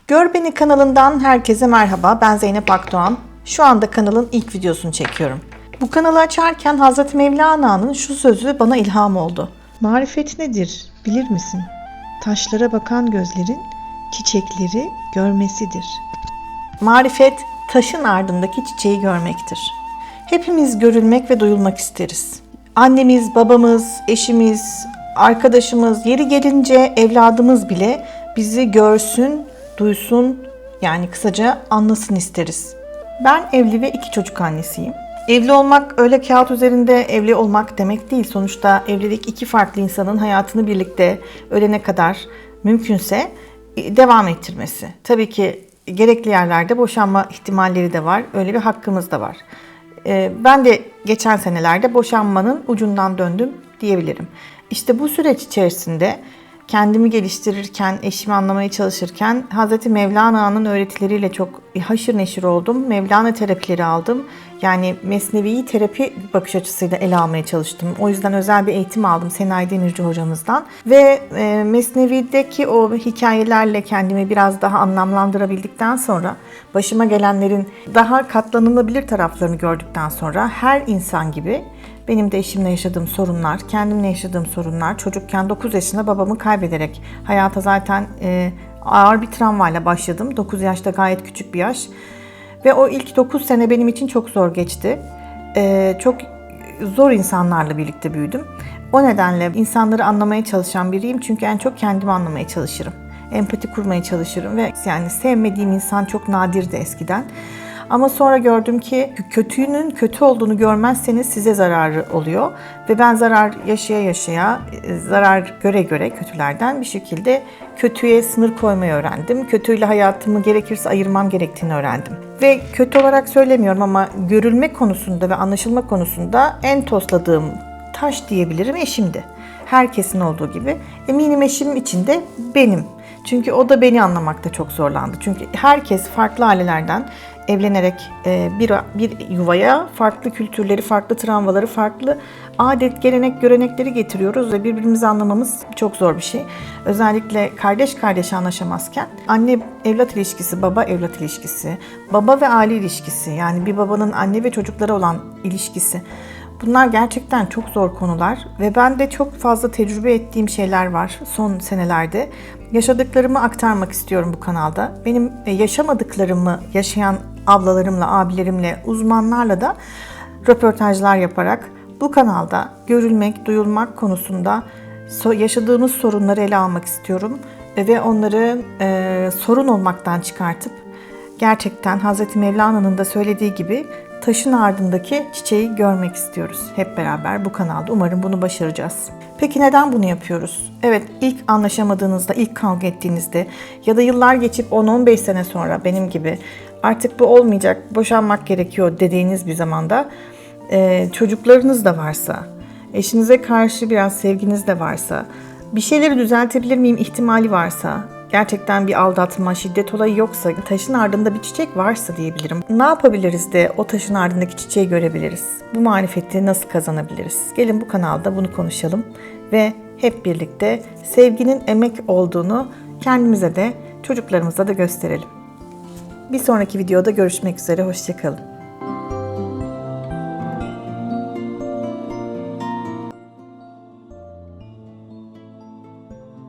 Gör Beni kanalından herkese merhaba. Ben Zeynep Akdoğan. Şu anda kanalın ilk videosunu çekiyorum. Bu kanalı açarken Hazreti Mevlana'nın şu sözü bana ilham oldu. Marifet nedir bilir misin? Taşlara bakan gözlerin çiçekleri görmesidir. Marifet taşın ardındaki çiçeği görmektir. Hepimiz görülmek ve duyulmak isteriz. Annemiz, babamız, eşimiz, arkadaşımız, yeri gelince evladımız bile bizi görsün, duysun, yani kısaca anlasın isteriz. Ben evli ve 2 çocuk annesiyim. Evli olmak öyle kağıt üzerinde evli olmak demek değil. Sonuçta evlilik 2 farklı insanın hayatını birlikte ölene kadar mümkünse devam ettirmesi. Tabii ki gerekli yerlerde boşanma ihtimalleri de var. Öyle bir hakkımız da var. Ben de geçen senelerde boşanmanın ucundan döndüm diyebilirim. İşte bu süreç içerisinde kendimi geliştirirken, eşimi anlamaya çalışırken Hazreti Mevlana'nın öğretileriyle çok haşır neşir oldum. Mevlana terapileri aldım. Yani Mesnevi'yi terapi bakış açısıyla ele almaya çalıştım. O yüzden özel bir eğitim aldım Senay Demirci hocamızdan. Ve Mesnevi'deki o hikayelerle kendimi biraz daha anlamlandırabildikten sonra, başıma gelenlerin daha katlanılabilir taraflarını gördükten sonra her insan gibi benim de eşimle yaşadığım sorunlar, kendimle yaşadığım sorunlar, çocukken 9 yaşında babamı kaybederek hayata zaten ağır bir travmayla başladım. 9 yaşta gayet küçük bir yaş. Ve o ilk 9 sene benim için çok zor geçti. Çok zor insanlarla birlikte büyüdüm. O nedenle insanları anlamaya çalışan biriyim. Çünkü en çok kendimi anlamaya çalışırım. Empati kurmaya çalışırım ve yani sevmediğim insan çok nadirdi eskiden. Ama sonra gördüm ki kötünün kötü olduğunu görmezseniz size zararı oluyor. Ve ben zarar yaşaya, zarar göre kötülerden bir şekilde kötüye sınır koymayı öğrendim. Kötüyle hayatımı gerekirse ayırmam gerektiğini öğrendim. Ve kötü olarak söylemiyorum ama görülme konusunda ve anlaşılma konusunda en tosladığım taş diyebilirim eşimdi. Herkesin olduğu gibi. Eminim eşim için de benim. Çünkü o da beni anlamakta çok zorlandı. Çünkü herkes farklı ailelerden evlenerek bir yuvaya farklı kültürleri, farklı travmaları, farklı adet, gelenek, görenekleri getiriyoruz ve birbirimizi anlamamız çok zor bir şey. Özellikle kardeş kardeşe anlaşamazken anne evlat ilişkisi, baba evlat ilişkisi, baba ve aile ilişkisi, yani bir babanın anne ve çocuklara olan ilişkisi. Bunlar gerçekten çok zor konular ve ben de çok fazla tecrübe ettiğim şeyler var son senelerde. Yaşadıklarımı aktarmak istiyorum bu kanalda. Benim yaşamadıklarımı yaşayan ablalarımla, abilerimle, uzmanlarla da röportajlar yaparak bu kanalda görülmek, duyulmak konusunda yaşadığımız sorunları ele almak istiyorum. Ve onları sorun olmaktan çıkartıp gerçekten Hazreti Mevlana'nın da söylediği gibi taşın ardındaki çiçeği görmek istiyoruz hep beraber bu kanalda. Umarım bunu başaracağız. Peki neden bunu yapıyoruz? Evet, ilk anlaşamadığınızda, ilk kavga ettiğinizde ya da yıllar geçip 10-15 sene sonra benim gibi artık bu olmayacak, boşanmak gerekiyor dediğiniz bir zamanda çocuklarınız da varsa, eşinize karşı biraz sevginiz de varsa, bir şeyleri düzeltebilir miyim ihtimali varsa, gerçekten bir aldatma, şiddet olayı yoksa, taşın ardında bir çiçek varsa diyebilirim. Ne yapabiliriz de o taşın ardındaki çiçeği görebiliriz? Bu marifeti nasıl kazanabiliriz? Gelin bu kanalda bunu konuşalım ve hep birlikte sevginin emek olduğunu kendimize de çocuklarımıza da gösterelim. Bir sonraki videoda görüşmek üzere, hoşça kalın.